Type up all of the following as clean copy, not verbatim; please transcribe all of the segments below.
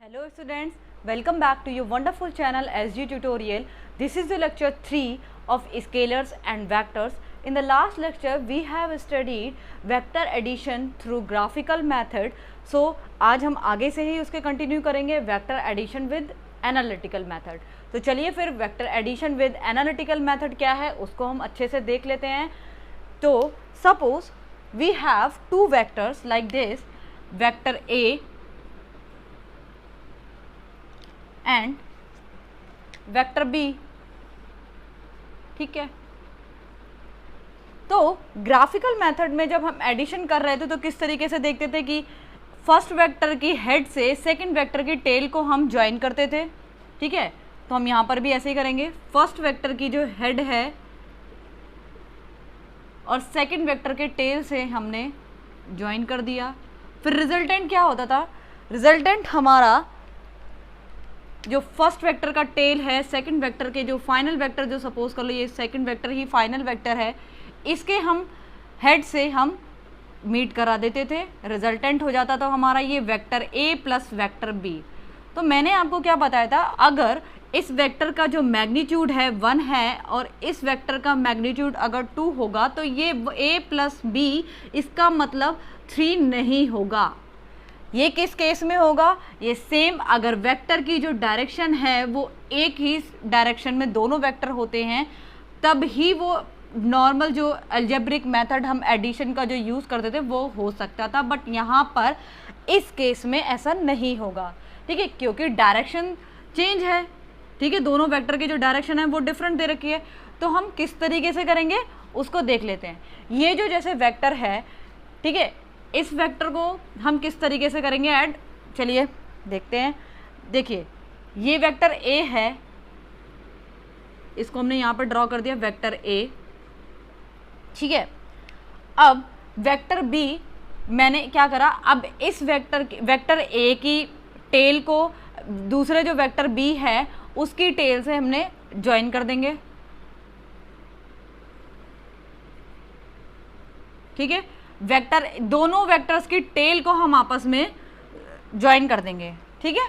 Hello students, welcome back to your wonderful channel SG Tutorial. This is the lecture 3 of scalars and vectors. In the last lecture we have studied vector addition through graphical method. So आज हम आगे से ही उसके continue करेंगे vector addition with analytical method. तो चलिए फिर vector addition with analytical method क्या है उसको हम अच्छे से देख लेते हैं. तो suppose we have two vectors like this, vector A and vector B. ठीक है, तो ग्राफिकल मेथड में जब हम एडिशन कर रहे थे तो किस तरीके से देखते थे कि फर्स्ट वेक्टर की हेड से सेकंड वेक्टर की टेल को हम ज्वाइन करते थे. ठीक है, तो हम यहाँ पर भी ऐसे ही करेंगे. फर्स्ट वेक्टर की जो हेड है और सेकंड वेक्टर के टेल से हमने ज्वाइन कर दिया. फिर रिजल्टेंट क्या होता था? रिजल्टेंट हमारा जो फर्स्ट वेक्टर का टेल है, सेकंड वेक्टर के जो फाइनल वेक्टर, जो सपोज कर लो ये सेकंड वेक्टर ही फाइनल वेक्टर है, इसके हम हेड से हम मीट करा देते थे. रिजल्टेंट हो जाता था हमारा ये vector A plus vector B. तो मैंने आपको क्या बताया था, अगर इस वेक्टर का जो मैग्नीट्यूड है 1 है और इस वेक्टर का मैग्नीट्यूड अगर 2 होगा तो ये ए प्लस बी, इसका मतलब 3 नहीं होगा. ये किस केस में होगा? ये सेम अगर वेक्टर की जो डायरेक्शन है वो एक ही डायरेक्शन में दोनों वेक्टर होते हैं, तब ही वो नॉर्मल जो अलजेब्रिक मेथड हम एडिशन का जो यूज़ करते थे वो हो सकता था. बट यहाँ पर इस केस में ऐसा नहीं होगा. ठीक है, क्योंकि डायरेक्शन चेंज है. ठीक है, दोनों वेक्टर की जो डायरेक्शन है वो डिफरेंट दे रखी है. तो हम किस तरीके से करेंगे उसको देख लेते हैं. ये जो जैसे वेक्टर है, ठीक है, इस वेक्टर को हम किस तरीके से करेंगे ऐड, चलिए देखते हैं. देखिए ये वेक्टर ए है, इसको हमने यहाँ पर ड्रॉ कर दिया वेक्टर ए. ठीक है, अब वेक्टर बी मैंने क्या करा, अब इस वेक्टर ए की टेल को दूसरे जो वेक्टर बी है उसकी टेल से हमने ज्वाइन कर देंगे. ठीक है, वेक्टर दोनों वेक्टर्स की टेल को हम आपस में ज्वाइन कर देंगे. ठीक है,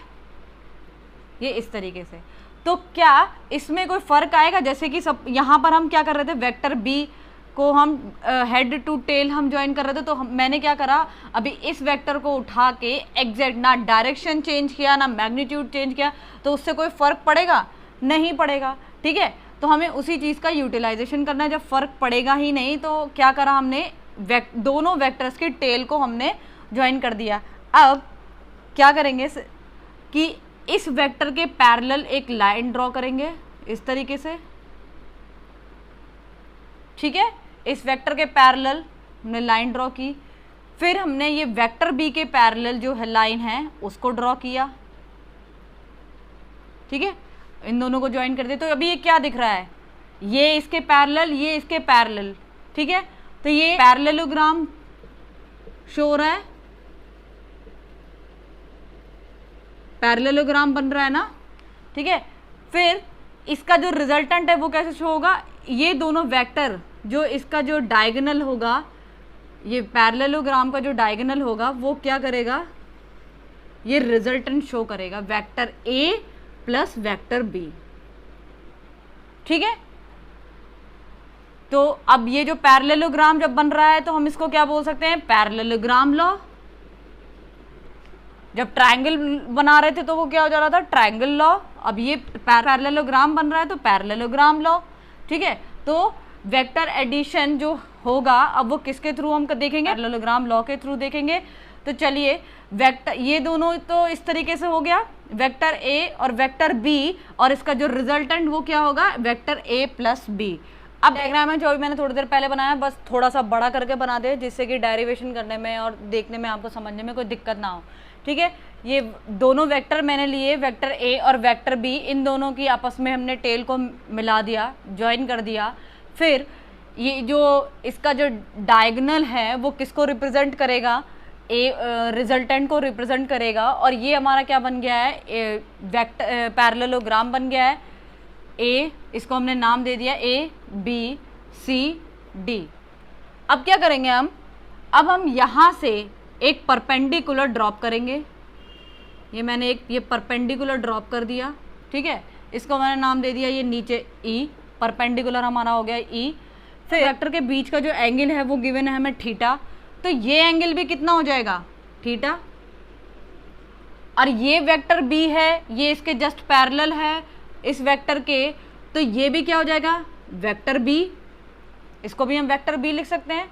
ये इस तरीके से. तो क्या इसमें कोई फर्क आएगा? जैसे कि सब यहाँ पर हम क्या कर रहे थे, वेक्टर बी को हम हेड टू टेल हम ज्वाइन कर रहे थे. तो मैंने क्या करा, अभी इस वेक्टर को उठा के एग्जैक्ट ना डायरेक्शन चेंज किया ना मैग्नीट्यूड चेंज किया, तो उससे कोई फर्क पड़ेगा? नहीं पड़ेगा. ठीक है, तो हमें उसी चीज़ का यूटिलाइजेशन करना है. जब फर्क पड़ेगा ही नहीं तो क्या करा हमने, दोनों वेक्टर्स की टेल को हमने ज्वाइन कर दिया. अब क्या करेंगे कि इस वेक्टर के पैरेलल एक लाइन ड्रॉ करेंगे इस तरीके से. ठीक है, इस वेक्टर के पैरेलल हमने लाइन ड्रॉ की. फिर हमने ये वेक्टर बी के पैरेलल जो है लाइन है उसको ड्रॉ किया. ठीक है, इन दोनों को ज्वाइन कर दिया. तो अभी ये क्या दिख रहा है, ये इसके पैरेलल, ये इसके पैरेलल. ठीक है, तो ये पैरेललोग्राम शो हो रहा है, पैरेललोग्राम बन रहा है ना. ठीक है, फिर इसका जो रिजल्टेंट है वो कैसे शो होगा, ये दोनों वेक्टर जो इसका जो डायगोनल होगा, ये पैरेललोग्राम का जो डायगोनल होगा वो क्या करेगा, ये रिजल्टेंट शो करेगा vector A plus vector B. ठीक है, तो अब ये जो पैरेललोग्राम जब बन रहा है तो हम इसको क्या बोल सकते हैं, पैरेललोग्राम लॉ. जब ट्रायंगल बना रहे थे तो वो क्या हो जा रहा था, ट्रायंगल लॉ. अब ये पैरेललोग्राम बन रहा है तो पैरेललोग्राम लॉ. ठीक है, तो वेक्टर एडिशन जो होगा अब वो किसके थ्रू हम देखेंगे, पैरेललोग्राम लॉ के थ्रू देखेंगे. तो चलिए वेक्टर ये दोनों तो इस तरीके से हो गया, वेक्टर ए और वेक्टर बी, और इसका जो रिजल्टेंट वो क्या होगा, वेक्टर ए प्लस बी. अब डायग्राम है जो भी मैंने थोड़ी देर पहले बनाया, बस थोड़ा सा बड़ा करके बना दे जिससे कि डेरिवेशन करने में और देखने में आपको समझने में कोई दिक्कत ना हो. ठीक है, ये दोनों वेक्टर मैंने लिए, वेक्टर ए और वेक्टर बी, इन दोनों की आपस में हमने टेल को मिला दिया, ज्वाइन कर दिया. फिर ये जो इसका जो डायगोनल है वो किसको रिप्रेजेंट करेगा, रिजल्टेंट को रिप्रेजेंट करेगा. और ये हमारा क्या बन गया है, वेक्टर पैरेललोग्राम बन गया है. ए, इसको हमने नाम दे दिया ए बी सी डी. अब क्या करेंगे हम, अब हम यहाँ से एक परपेंडिकुलर ड्रॉप करेंगे. ये मैंने एक ये परपेंडिकुलर ड्रॉप कर दिया, ठीक है, इसको मैंने नाम दे दिया ये नीचे ई, परपेंडिकुलर हमारा हो गया ई। फिर वेक्टर के बीच का जो एंगल है वो गिवन है हमें थीटा, तो ये एंगल भी कितना हो जाएगा थीटा। और ये वेक्टर बी है, ये इसके जस्ट पैरेलल है इस वेक्टर के, तो ये भी क्या हो जाएगा वेक्टर बी, इसको भी हम वेक्टर बी लिख सकते हैं।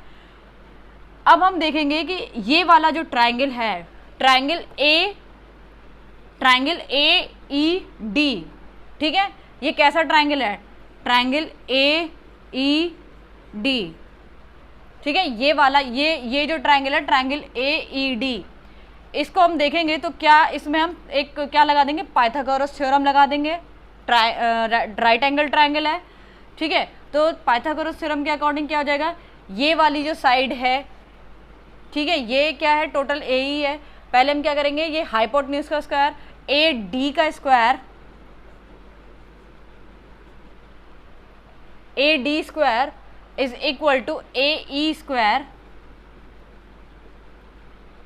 अब हम देखेंगे कि ये वाला जो ट्राइंगल है, ट्राइंगल ए ई डी, ठीक है, ये कैसा ट्राइंगल है, ट्राइंगल ए ई डी, ठीक है, ये वाला ये जो ट्राइंगल है ट्राइंगल ए ई डी, इसको हम देखेंगे तो क्या इसमें हम एक क्या लगा देंगे, पाइथागोरस थ्योरम लगा देंगे। राइट एंगल ट्राइंगल है, ठीक है, तो पाइथागोरस थ्योरम के अकॉर्डिंग क्या हो जाएगा, ये वाली जो साइड है, ठीक है, ये क्या है टोटल ए ही है। पहले हम क्या करेंगे, ये हाइपोटेन्यूज का स्क्वायर ए डी का square, A D square is equal to A E square,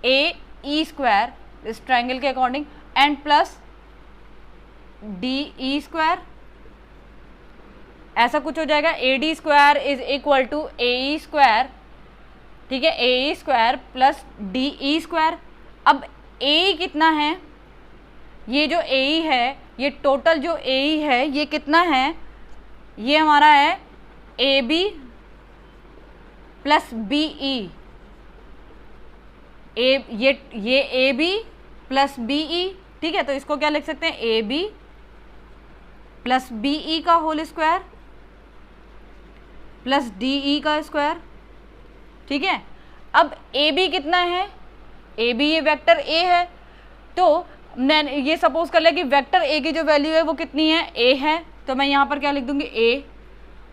A E square इस ट्राइंगल के according and plus D E square, ऐसा कुछ हो जाएगा। A D square is equal to A E square, ठीक है, A E square plus D E square. अब A कितना है, ये जो ए ई है, ये टोटल जो ए ई है ये कितना है, ये हमारा है A B plus B E, ये A B plus B E, ठीक है, तो इसको क्या लिख सकते हैं, A B plus B E का whole square plus D E का स्क्वायर, ठीक है। अब ए बी कितना है, ए बी ये वेक्टर ए है, तो मैंने ये सपोज कर लिया कि वेक्टर ए की जो वैल्यू है वो कितनी है, ए है, तो मैं यहाँ पर क्या लिख दूंगी ए।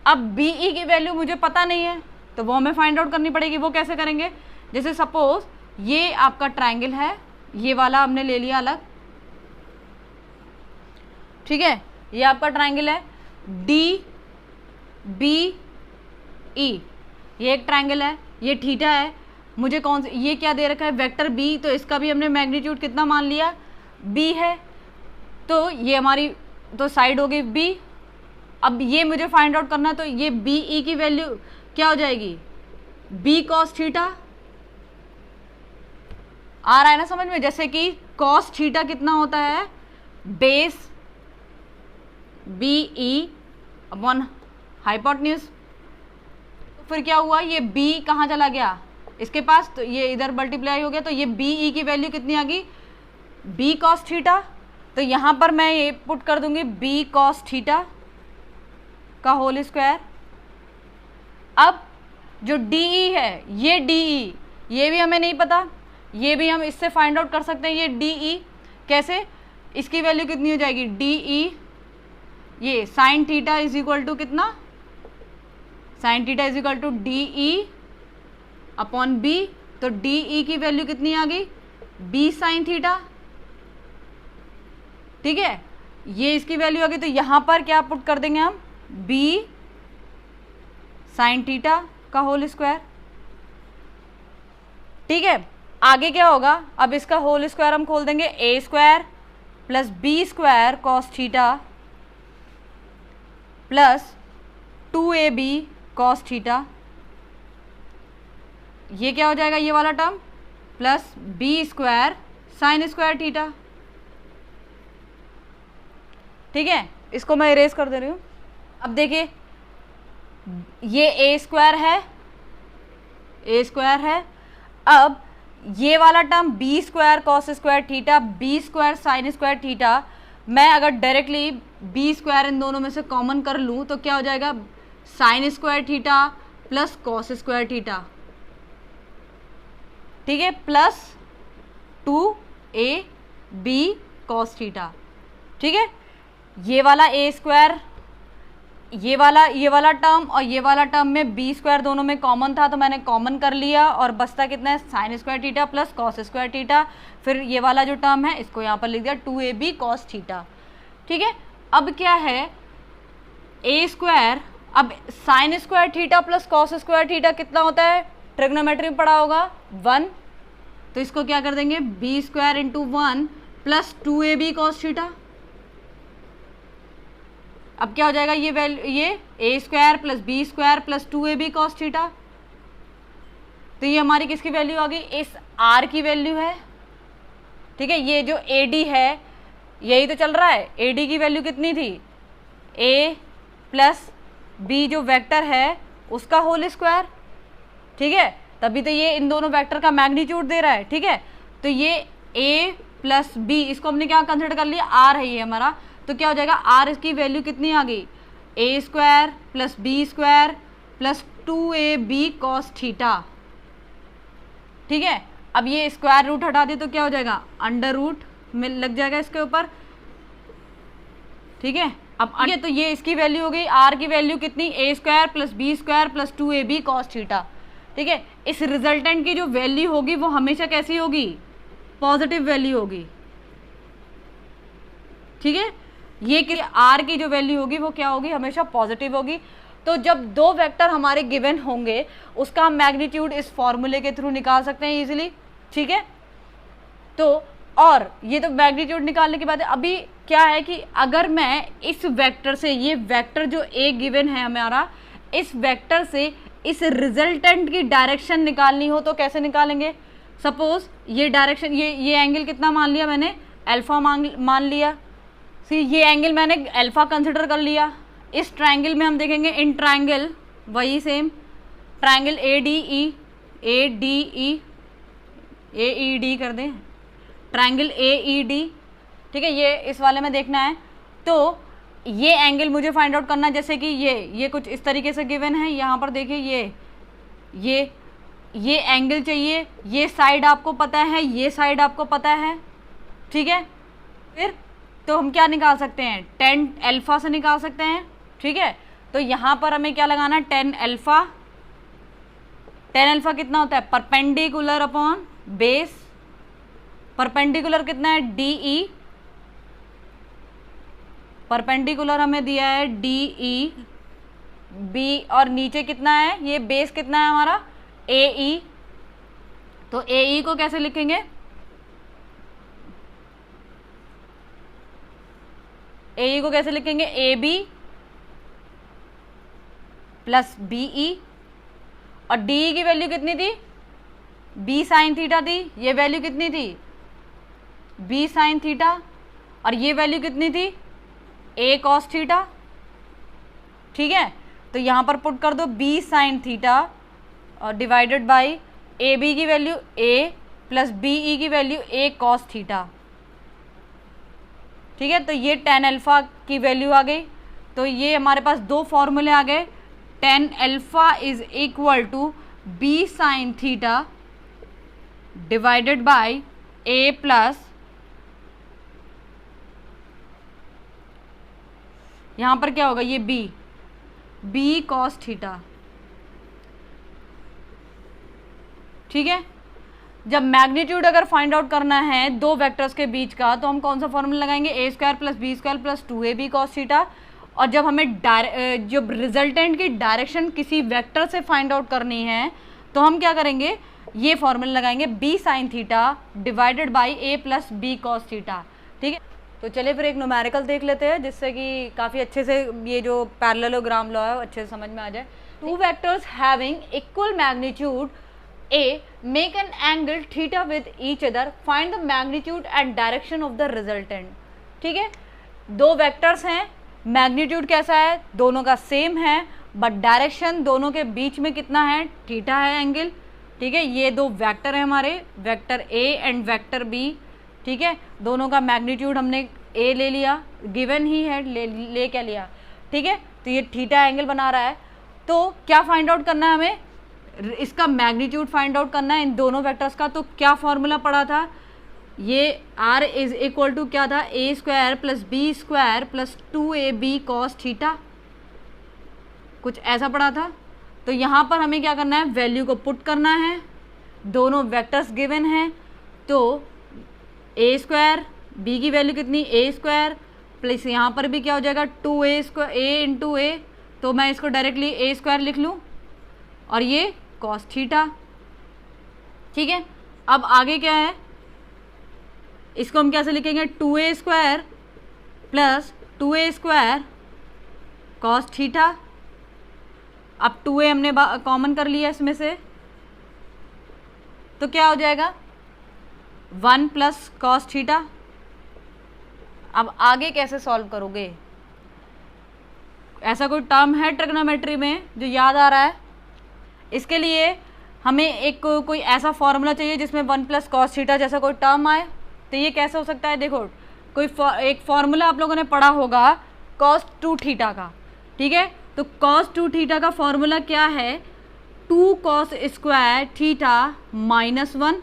अब बी ई की वैल्यू मुझे पता नहीं है तो वो हमें फाइंड आउट करनी पड़ेगी। वो कैसे करेंगे, जैसे सपोज ये आपका ट्राइंगल है, ये वाला हमने ले लिया अलग, ठीक है, ये आपका ट्राइंगल है डी बी ई, ये एक ट्राइंगल है, ये थीटा है, मुझे कौन से ये क्या दे रखा है वेक्टर बी, तो इसका भी हमने मैग्नीट्यूड कितना मान लिया बी है, तो ये हमारी तो साइड हो गई बी। अब ये मुझे फाइंड आउट करना है, तो ये बी ई की वैल्यू क्या हो जाएगी, बी कॉस थीटा। आ रहा है ना समझ में, जैसे कि कॉस थीटा कितना होता है, base B E upon hypotenuse. फिर क्या हुआ, ये b कहाँ चला गया इसके पास, तो ये इधर मल्टीप्लाई हो गया, तो ये बी ई की वैल्यू कितनी आ गई, b कॉस थीटा। तो यहाँ पर मैं ये पुट कर दूंगी b कॉस थीटा का होल स्क्वायर। अब जो डी ई है, ये डी ई, ये भी हमें नहीं पता, ये भी हम इससे फाइंड आउट कर सकते हैं। ये डी ई कैसे, इसकी वैल्यू कितनी हो जाएगी, डी ई, ये sine theta is equal to कितना, sine theta is equal to D E upon B, तो डी ई की वैल्यू कितनी आ गई, बी साइन थीटा, ठीक है, ये इसकी वैल्यू आ गई। तो यहां पर क्या पुट कर देंगे हम, बी साइन थीटा का होल स्क्वायर, ठीक है। आगे क्या होगा, अब इसका होल स्क्वायर हम खोल देंगे, A square plus B square cos theta plus 2ab cos theta, ये क्या हो जाएगा, ये वाला term plus B square sine square theta, ठीक है। इसको मैं इरेज कर दे रही हूँ। अब देखिए ये ए स्क्वायर है, ए स्क्वायर है, अब ये वाला term B square cos square theta, B square sine square theta, मैं अगर डायरेक्टली बी स्क्वायर इन दोनों में से कॉमन कर लूँ तो क्या हो जाएगा, sign square theta plus cos square theta, ठीक है, प्लस 2ab कॉस थीटा, ठीक है। ये वाला ए स्क्वायर, ये वाला टर्म और ये वाला टर्म में बी स्क्वायर दोनों में कॉमन था तो मैंने कॉमन कर लिया और बचता कितना है, sign square theta plus cos square theta. फिर ये वाला जो टर्म है इसको यहाँ पर लिख दिया 2ab कॉस थीटा, ठीक है। अब क्या है, ए स्क्वायर, अब sign square theta plus cos square theta कितना होता है, ट्रिग्नोमेट्री में पढ़ा होगा 1, तो इसको क्या कर देंगे, B square into 1 plus 2ab cos theta. अब क्या हो जाएगा, ये वैल्यू, ये a square plus B square plus 2ab cos theta. तो ये हमारी किसकी वैल्यू आ गई, इस r की वैल्यू है। ठीक है, ये जो AD है यही तो चल रहा है, AD की वैल्यू कितनी थी, a प्लस b जो वेक्टर है उसका होल स्क्वायर। ठीक है, तभी तो ये इन दोनों वेक्टर का मैग्नीट्यूड दे रहा है। ठीक है, तो ये a प्लस बी, इसको हमने क्या कंसिडर कर लिया, r है ये हमारा। तो क्या हो जाएगा, r इसकी वैल्यू कितनी आ गई, a square plus B square plus 2ab cos theta. ठीक है, अब ये स्क्वायर रूट हटा दे तो क्या हो जाएगा, अंडर रूट में लग जाएगा इसके ऊपर। ठीक है, अब आगे तो ये इसकी वैल्यू हो गई, r की वैल्यू कितनी, a square plus B square plus 2ab cos theta. ठीक है, इस रिजल्टेंट की जो वैल्यू होगी वो हमेशा कैसी होगी, पॉजिटिव वैल्यू होगी। ठीक है, ये कि r की जो वैल्यू होगी वो क्या होगी, हमेशा पॉजिटिव होगी। तो जब दो वेक्टर हमारे गिवन होंगे उसका हम मैग्नीट्यूड इस फॉर्मूले के थ्रू निकाल सकते हैं इजीली। ठीक है, तो और ये तो मैग्नीट्यूड निकालने के बाद अभी क्या है कि अगर मैं इस वेक्टर से, ये वेक्टर जो a गिवन है हमारा, इस वेक्टर से इस रिजल्टेंट की डायरेक्शन निकालनी हो तो कैसे निकालेंगे। सपोज ये डायरेक्शन, ये एंगल कितना मान लिया मैंने, अल्फा मान लिया। सी ये एंगल मैंने अल्फा कंसिडर कर लिया। इस ट्रायंगल में हम देखेंगे, इन ट्रायंगल वही सेम ट्रायंगल AED कर दें, ट्रायंगल AED। ठीक है, ये इस वाले में देखना है। तो ये एंगल मुझे फाइंड आउट करना है, जैसे कि ये कुछ इस तरीके से गिवन है। यहाँ पर देखिए ये एंगल चाहिए, ये साइड आपको पता है, ये साइड आपको पता है। ठीक है, फिर तो हम क्या निकाल सकते हैं, tan अल्फा से निकाल सकते हैं। ठीक है, तो यहाँ पर हमें क्या लगाना है, tan अल्फा कितना होता है, परपेंडिकुलर अपॉन बेस। परपेंडिकुलर कितना है, DE, परपेंडिकुलर हमें दिया है DE B, और नीचे कितना है, ये बेस कितना है हमारा, AE। तो AE को कैसे लिखेंगे, AE को कैसे लिखेंगे, AB प्लस BE, और DE की वैल्यू कितनी थी, B साइन थीटा थी। ये वैल्यू कितनी थी, B साइन थीटा, और ये वैल्यू कितनी थी, A कॉस थीटा। ठीक है, तो यहाँ पर पुट कर दो B साइन थीटा और डिवाइडेड बाई AB की वैल्यू A प्लस BE की वैल्यू A कॉस थीटा। ठीक है, तो ये tan अल्फा की वैल्यू आ गई। तो ये हमारे पास दो फॉर्मूले आ गए, tan alpha is equal to B sine theta divided by A plus, यहाँ पर क्या होगा, ये B कॉस थीटा। ठीक है, जब मैग्नीट्यूड अगर फाइंड आउट करना है दो वेक्टर्स के बीच का तो हम कौन सा फॉर्मूला लगाएंगे, a square plus B square plus 2ab cos theta. और जब हमें जब रिजल्टेंट की डायरेक्शन किसी वेक्टर से फाइंड आउट करनी है तो हम क्या करेंगे, ये फॉर्मूला लगाएंगे b sine theta divided by a plus B cos theta. ठीक है, तो चलिए फिर एक न्यूमेरिकल देख लेते हैं जिससे कि काफ़ी अच्छे से ये जो पैरेललोग्राम लॉ है अच्छे से समझ में आ जाए। Two vectors having equal magnitude A make an angle theta with each other, find the magnitude and direction of the resultant। ठीक है, दो वेक्टर्स हैं, मैग्नीट्यूड कैसा है, दोनों का सेम है, बट डायरेक्शन दोनों के बीच में कितना है, थीटा है एंगल। ठीक है, ये दो वेक्टर है हमारे, vector A and vector B। ठीक है, दोनों का मैग्नीट्यूड हमने A ले लिया, गिवन ही है, ले क्या लिया। ठीक है, तो ये थीटा एंगल बना रहा है। तो क्या फाइंड आउट करना है हमें, इसका मैग्नीट्यूड फाइंड आउट करना है इन दोनों वेक्टर्स का। तो क्या फॉर्मूला पड़ा था, ये r इज इक्वल टू क्या था, a square plus B square plus 2ab cos theta, कुछ ऐसा पड़ा था। तो यहाँ पर हमें क्या करना है, वैल्यू को पुट करना है, दोनों वेक्टर्स गिवन हैं। तो a स्क्वायर, b की वैल्यू कितनी, a स्क्वायर प्लस यहाँ पर भी क्या हो जाएगा 2a square, a into a। तो मैं इसको डायरेक्टली a स्क्वायर लिख लूँ और ये कॉस थीटा। ठीक है, अब आगे क्या है, इसको हम कैसे लिखेंगे, 2a² plus 2a² cos theta. अब 2a हमने कॉमन कर लिया इसमें से, तो क्या हो जाएगा 1 प्लस कॉस थीटा। अब आगे कैसे सॉल्व करोगे, ऐसा कोई टर्म है ट्रिग्नोमेट्री में जो याद आ रहा है? इसके लिए हमें एक कोई ऐसा फॉर्मूला चाहिए जिसमें 1 प्लस कॉस थीटा जैसा कोई टर्म आए। तो ये कैसे हो सकता है, देखो कोई एक फॉर्मूला आप लोगों ने पढ़ा होगा कॉस 2 थीटा का, ठीक है। तो कॉस 2 थीटा का फॉर्मूला क्या है, 2 कॉस स्क्वायर थीटा -1,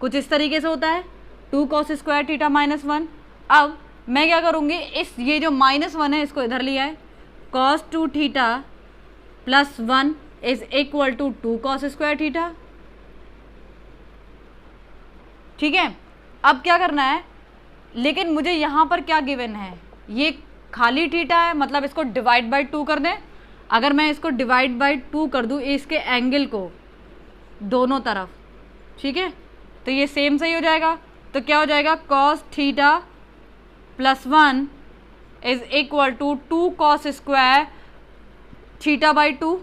कुछ इस तरीके से होता है, 2 कॉस स्क्वायर थीटा -1। अब मैं क्या करूँगी, इस ये जो -1 है इसको इधर लिया है, cos 2 theta plus 1 is equal to 2 cos square theta, ठीक है। अब क्या करना है, लेकिन मुझे यहाँ पर क्या गिवन है, ये खाली थीटा है, मतलब इसको डिवाइड बाई 2 कर दें। अगर मैं इसको डिवाइड बाई 2 कर दूँ इसके एंगल को दोनों तरफ, ठीक है, तो ये सेम सही हो जाएगा। तो क्या हो जाएगा, cos theta plus 1 is equal to 2 cos square theta by 2,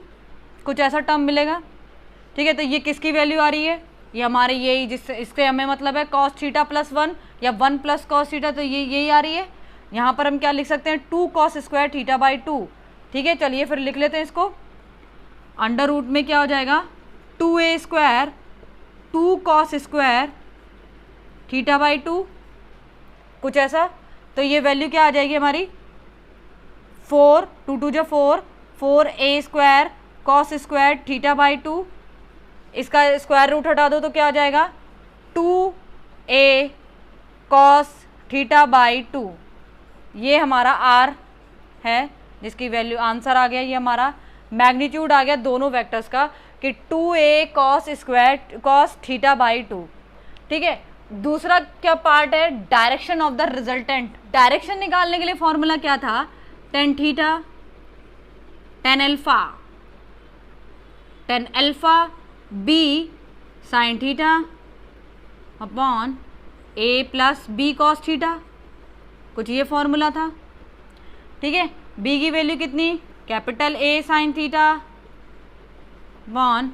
कुछ ऐसा टर्म मिलेगा, ठीक है। तो ये किसकी वैल्यू आ रही है, ये हमारे यही जिससे इससे हमें मतलब है कॉस थीटा प्लस 1 या 1 प्लस कॉस थीटा, तो ये यही आ रही है। यहाँ पर हम क्या लिख सकते हैं, 2 कॉस स्क्वायर थीटा बाई 2, ठीक है। चलिए फिर लिख लेते हैं इसको, अंडर रूट में क्या हो जाएगा 2a², 2 cos square theta by 2, कुछ ऐसा। तो ये वैल्यू क्या आ जाएगी हमारी 4, 2 2 जो 4, 4a² cos square theta by 2, इसका स्क्वायर रूट हटा दो तो क्या आ जाएगा 2a कॉस थीटा बाई 2। ये हमारा r है जिसकी वैल्यू आंसर आ गया, ये हमारा मैग्नीट्यूड आ गया दोनों वेक्टर्स का कि 2a cos square cos theta by 2, ठीक है। दूसरा क्या पार्ट है, direction of the resultant. Direction निकालने के लिए फॉर्मूला क्या था, tan theta tan alpha b sine theta upon a plus b cos theta, कुछ ये फॉर्मूला था, ठीक है। b की वैल्यू कितनी, capital A sine theta upon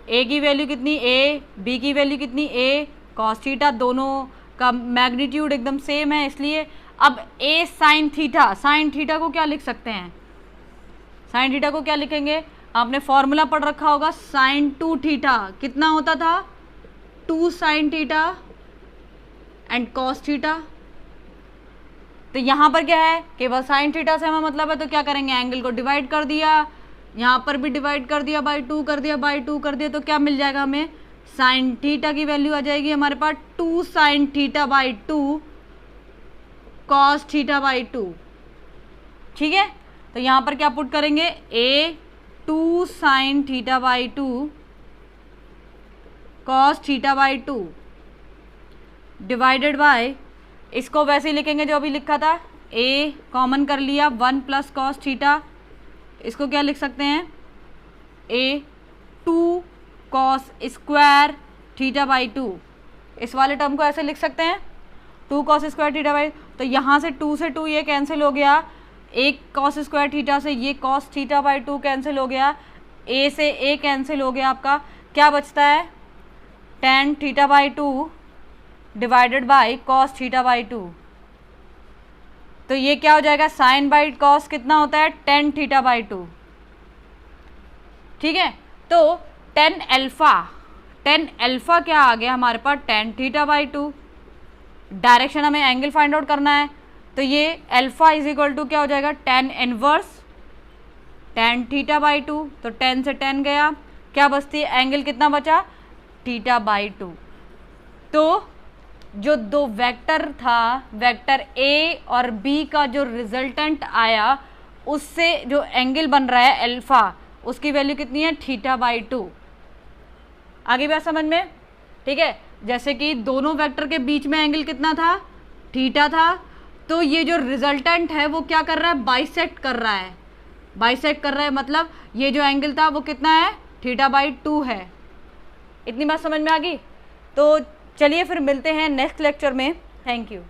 a की वैल्यू कितनी a, b की वैल्यू कितनी a कॉस थीटा, दोनों का मैग्नीट्यूड एकदम सेम है इसलिए। अब a साइन थीटा को क्या लिख सकते हैं, साइन थीटा को क्या लिखेंगे, आपने फॉर्मूला पढ़ रखा होगा साइन 2 थीटा कितना होता था 2 sine theta and cos theta. तो यहाँ पर क्या है, केवल साइन थीटा से हमें मतलब है, तो क्या करेंगे एंगल को डिवाइड कर दिया, यहाँ पर भी डिवाइड कर दिया, बाई 2 कर दिया, बाई 2 कर दिया, तो क्या मिल जाएगा हमें, साइन थीटा की वैल्यू आ जाएगी हमारे पास 2 sine theta by 2 cos theta by 2, ठीक है। तो यहाँ पर क्या पुट करेंगे, a 2 sine theta by 2 cos theta by 2 divided by, इसको वैसे ही लिखेंगे जो अभी लिखा था, a कॉमन कर लिया 1 प्लस कॉस थीटा, इसको क्या लिख सकते हैं a 2 cos square theta by 2, इस वाले टर्म को ऐसे लिख सकते हैं 2 कॉस स्क्वायर थीटा बाई। तो यहाँ से 2 से 2 ये कैंसिल हो गया, एक कॉस स्क्वायर थीटा से ये कॉस थीटा बाई 2 कैंसिल हो गया, a से a कैंसिल हो गया, आपका क्या बचता है tan theta by 2 divided by cos theta by 2। तो ये क्या हो जाएगा, साइन बाई कॉस कितना होता है tan थीटा बाई 2, ठीक है। तो tan अल्फा क्या आ गया हमारे पास tan थीटा बाई 2। डायरेक्शन हमें एंगल फाइंड आउट करना है, तो ये अल्फा इज इक्वल टू क्या हो जाएगा tan inverse tan theta by 2, तो tan से tan गया, क्या बचती है एंगल कितना बचा थीटा बाई 2। तो जो दो वेक्टर था, वेक्टर a और b का जो रिजल्टेंट आया उससे जो एंगल बन रहा है अल्फा, उसकी वैल्यू कितनी है थीटा बाई 2। आगे बात समझ में, ठीक है। जैसे कि दोनों वेक्टर के बीच में एंगल कितना था थीटा था, तो ये जो रिजल्टेंट है वो क्या कर रहा है, बाइसेक्ट कर रहा है, बाइसेक्ट कर रहा है, मतलब ये जो एंगल था वो कितना है थीटा बाई 2 है। इतनी बात समझ में आ गई। तो चलिए फिर मिलते हैं नेक्स्ट लेक्चर में। Thank you.